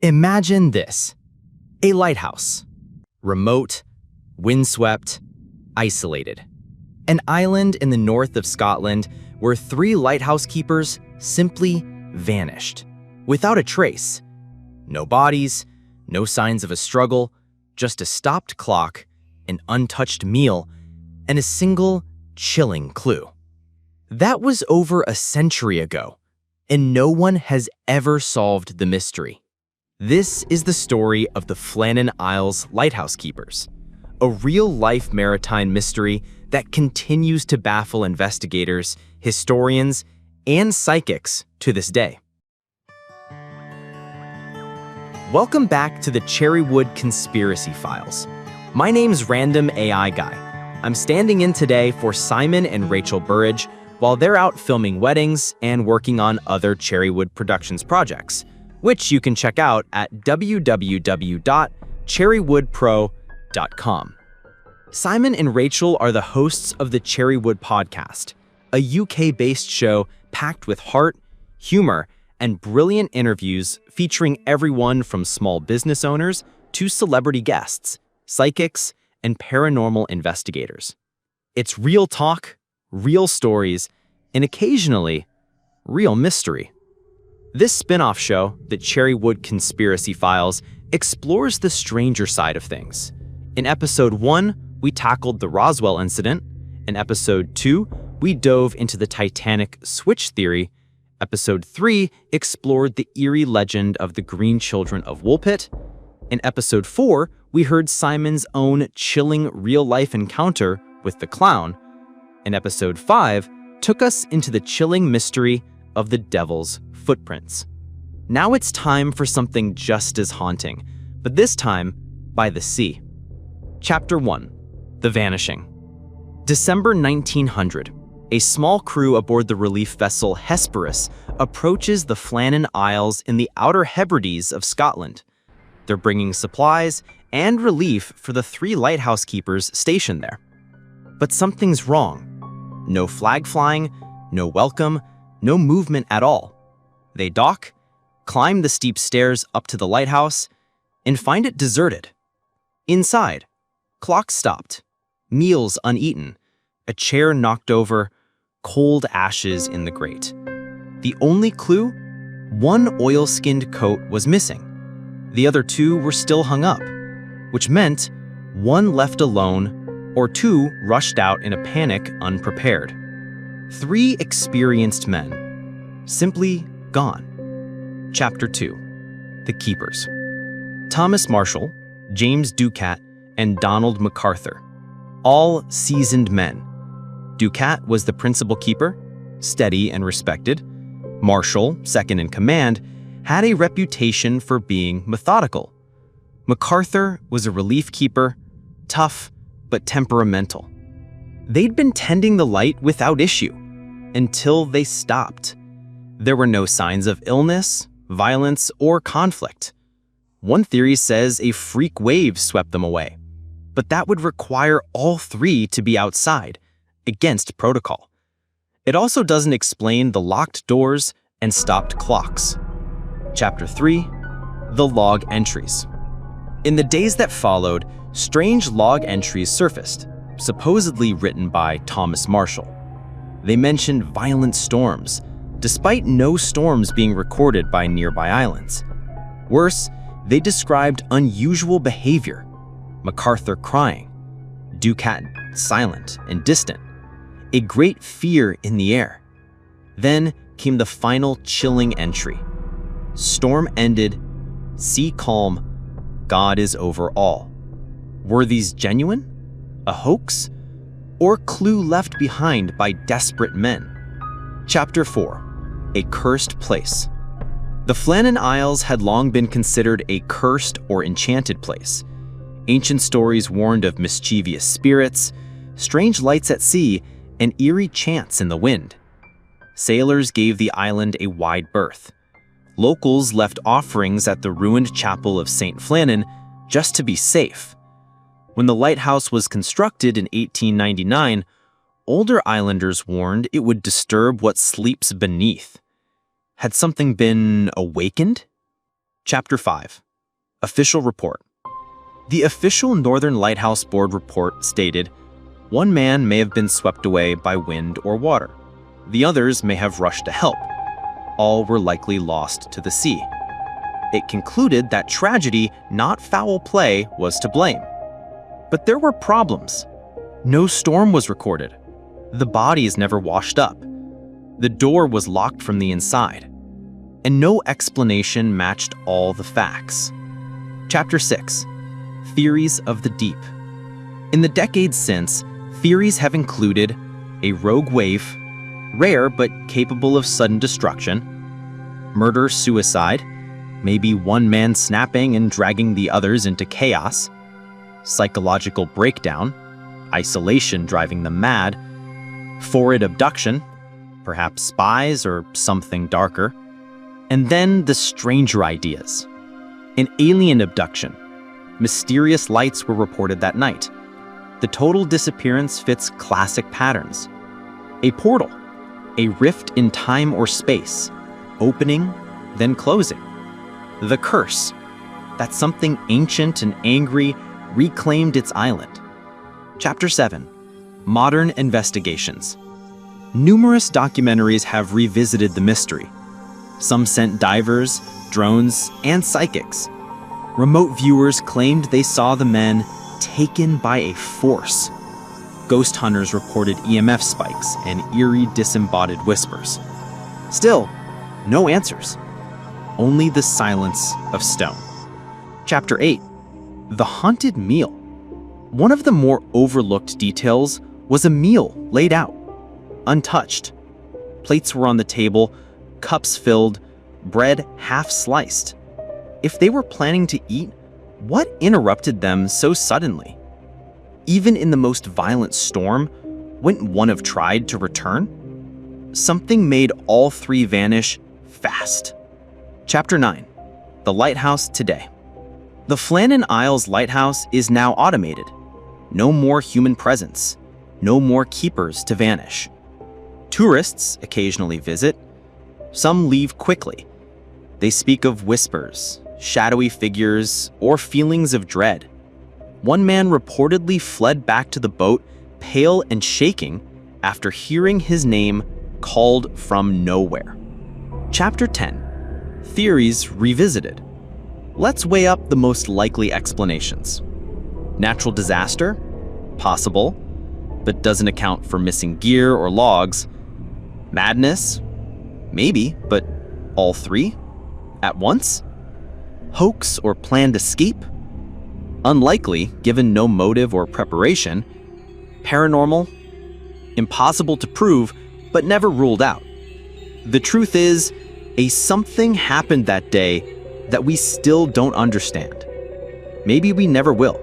Imagine this: a lighthouse. Remote, windswept, isolated. An island in the north of Scotland where 3 lighthouse keepers simply vanished, without a trace. No bodies, no signs of a struggle, just a stopped clock, an untouched meal, and a single chilling clue. That was over a century ago, and no one has ever solved the mystery. This is the story of the Flannan Isles lighthouse keepers, a real-life maritime mystery that continues to baffle investigators, historians, and psychics to this day. Welcome back to the Cherrywood Conspiracy Files. My name's Random AI Guy. I'm standing in today for Simon and Rachel Burridge while they're out filming weddings and working on other Cherrywood Productions projects, which you can check out at www.cherrywoodpro.com. Simon and Rachel are the hosts of the Cherrywood podcast, a UK-based show packed with heart, humor, and brilliant interviews featuring everyone from small business owners to celebrity guests, psychics, and paranormal investigators. It's real talk, real stories, and occasionally, real mystery. This spin-off show, the Cherrywood Conspiracy Files, explores the stranger side of things. In episode 1, we tackled the Roswell incident. In episode 2, we dove into the Titanic switch theory. Episode 3 explored the eerie legend of the Green Children of Woolpit. In episode 4, we heard Simon's own chilling real-life encounter with the clown. And episode 5 took us into the chilling mystery of the Devil's Footprints. Now it's time for something just as haunting, but this time by the sea. Chapter 1: The Vanishing. December 1900. A small crew aboard the relief vessel Hesperus approaches the Flannan Isles in the Outer Hebrides of Scotland. They're bringing supplies and relief for the 3 lighthouse keepers stationed there. But something's wrong. No flag flying, no welcome, no movement at all. They dock, climb the steep stairs up to the lighthouse, and find it deserted. Inside, clock stopped, meals uneaten, a chair knocked over, cold ashes in the grate. The only clue? One oil-skinned coat was missing. The other 2 were still hung up, which meant 1 left alone or 2 rushed out in a panic unprepared. 3 experienced men, simply gone. Chapter 2: The Keepers. Thomas Marshall, James Ducat, and Donald MacArthur, all seasoned men. Ducat was the principal keeper, steady and respected. Marshall, second in command, had a reputation for being methodical. MacArthur was a relief keeper, tough but temperamental. They'd been tending the light without issue, until they stopped. There were no signs of illness, violence, or conflict. One theory says a freak wave swept them away, but that would require all 3 to be outside, against protocol. It also doesn't explain the locked doors and stopped clocks. Chapter 3: The Log Entries. In the days that followed, strange log entries surfaced, supposedly written by Thomas Marshall. They mentioned violent storms, despite no storms being recorded by nearby islands. Worse, they described unusual behavior: MacArthur crying, Ducat silent and distant, a great fear in the air. Then came the final chilling entry: storm ended, sea calm, God is over all. Were these genuine? A hoax? Or clue left behind by desperate men? Chapter 4: A Cursed Place. The Flannan Isles had long been considered a cursed or enchanted place. Ancient stories warned of mischievous spirits, strange lights at sea, and eerie chants in the wind. Sailors gave the island a wide berth. Locals left offerings at the ruined chapel of St. Flannan just to be safe. When the lighthouse was constructed in 1899, older islanders warned it would disturb what sleeps beneath. Had something been awakened? Chapter 5. Official Report. The official Northern Lighthouse Board report stated, one man may have been swept away by wind or water. The others may have rushed to help. All were likely lost to the sea. It concluded that tragedy, not foul play, was to blame. But there were problems. No storm was recorded. The bodies never washed up. The door was locked from the inside. And no explanation matched all the facts. Chapter 6. Theories of the Deep. In the decades since, theories have included a rogue wave, rare but capable of sudden destruction, murder-suicide, maybe one man snapping and dragging the others into chaos, psychological breakdown, isolation driving them mad, forward abduction, perhaps spies or something darker, and then the stranger ideas. An alien abduction. Mysterious lights were reported that night. The total disappearance fits classic patterns. A portal, a rift in time or space, opening, then closing. The curse, that something ancient and angry reclaimed its island. Chapter 7. Modern investigations. Numerous documentaries have revisited the mystery. Some sent divers, drones, and psychics. Remote viewers claimed they saw the men taken by a force. Ghost hunters reported EMF spikes and eerie disembodied whispers. Still, no answers. Only the silence of stone. Chapter 8. The Haunted Meal. One of the more overlooked details was a meal laid out, untouched. Plates were on the table, cups filled, bread half sliced. If they were planning to eat, what interrupted them so suddenly? Even in the most violent storm, wouldn't one have tried to return? Something made all three vanish fast. Chapter 9. The Lighthouse Today. The Flannan Isles Lighthouse is now automated. No more human presence. No more keepers to vanish. Tourists occasionally visit. Some leave quickly. They speak of whispers, shadowy figures, or feelings of dread. One man reportedly fled back to the boat, pale and shaking, after hearing his name called from nowhere. Chapter 10. Theories revisited. Let's weigh up the most likely explanations. Natural disaster? Possible, but doesn't account for missing gear or logs. Madness? Maybe, but all three? At once? Hoax or planned escape? Unlikely, given no motive or preparation. Paranormal? Impossible to prove, but never ruled out. The truth is, a something happened that day that we still don't understand. Maybe we never will.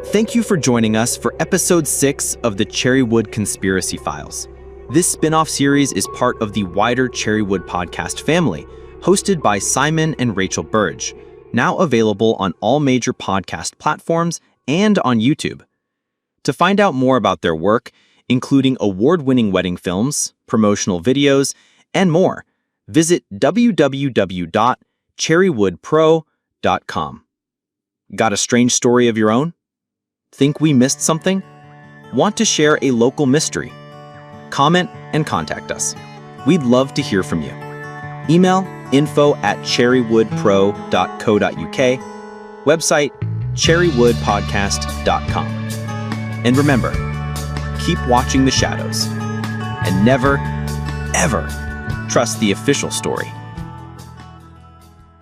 Thank you for joining us for episode 6 of the Cherrywood Conspiracy Files. This spin-off series is part of the wider Cherrywood podcast family, hosted by Simon and Rachel Burge, now available on all major podcast platforms and on YouTube. To find out more about their work, including award-winning wedding films, promotional videos, and more, visit www.cherrywoodpro.com. Got a strange story of your own? Think we missed something? Want to share a local mystery? Comment and contact us. We'd love to hear from you. Email info@cherrywoodpro.co.uk, website cherrywoodpodcast.com. And remember, keep watching the shadows and never, ever trust the official story.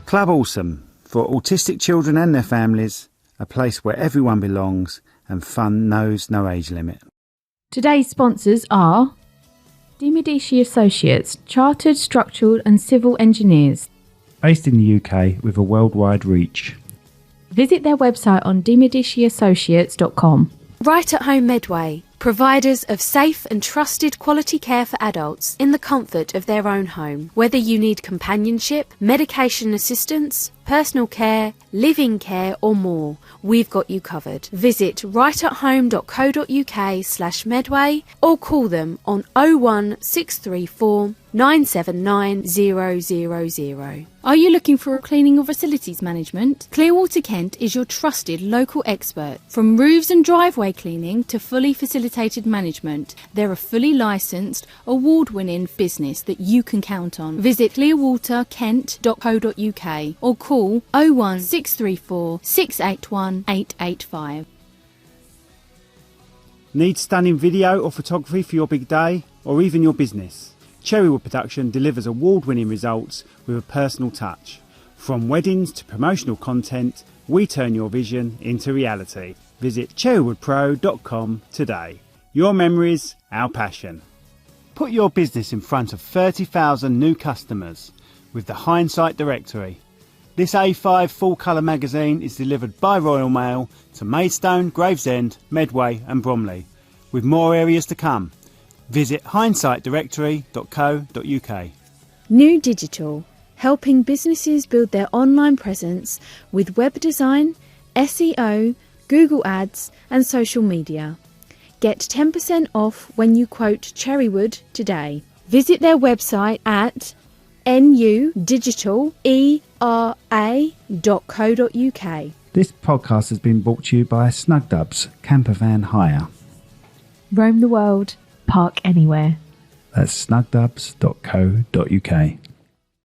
Club Awesome, for autistic children and their families, a place where everyone belongs and fun knows no age limit. Today's sponsors are De Medici Associates, chartered structural and civil engineers. Based in the UK with a worldwide reach. Visit their website on demediciassociates.com. Right at Home Medway, providers of safe and trusted quality care for adults in the comfort of their own home. Whether you need companionship, medication assistance, personal care, living care or more, we've got you covered. Visit rightathome.co.uk/Medway or call them on 01634 979 000. Are you looking for cleaning or facilities management? Clearwater Kent is your trusted local expert. From roofs and driveway cleaning to fully facilitated management, they're a fully licensed, award-winning business that you can count on. Visit clearwaterkent.co.uk or call 01634 681 885. Need stunning video or photography for your big day or even your business? Cherrywood Production delivers award-winning results with a personal touch. From weddings to promotional content, we turn your vision into reality. Visit cherrywoodpro.com today. Your memories, our passion. Put your business in front of 30,000 new customers with the Hindsight Directory. This A5 full-colour magazine is delivered by Royal Mail to Maidstone, Gravesend, Medway and Bromley, with more areas to come. Visit hindsightdirectory.co.uk. New Digital, helping businesses build their online presence with web design, SEO, Google Ads and social media. Get 10% off when you quote Cherrywood today. Visit their website at nudigitalera.co.uk. This podcast has been brought to you by Snugdubs Campervan Hire. Roam the world, park anywhere. That's snugdubs.co.uk.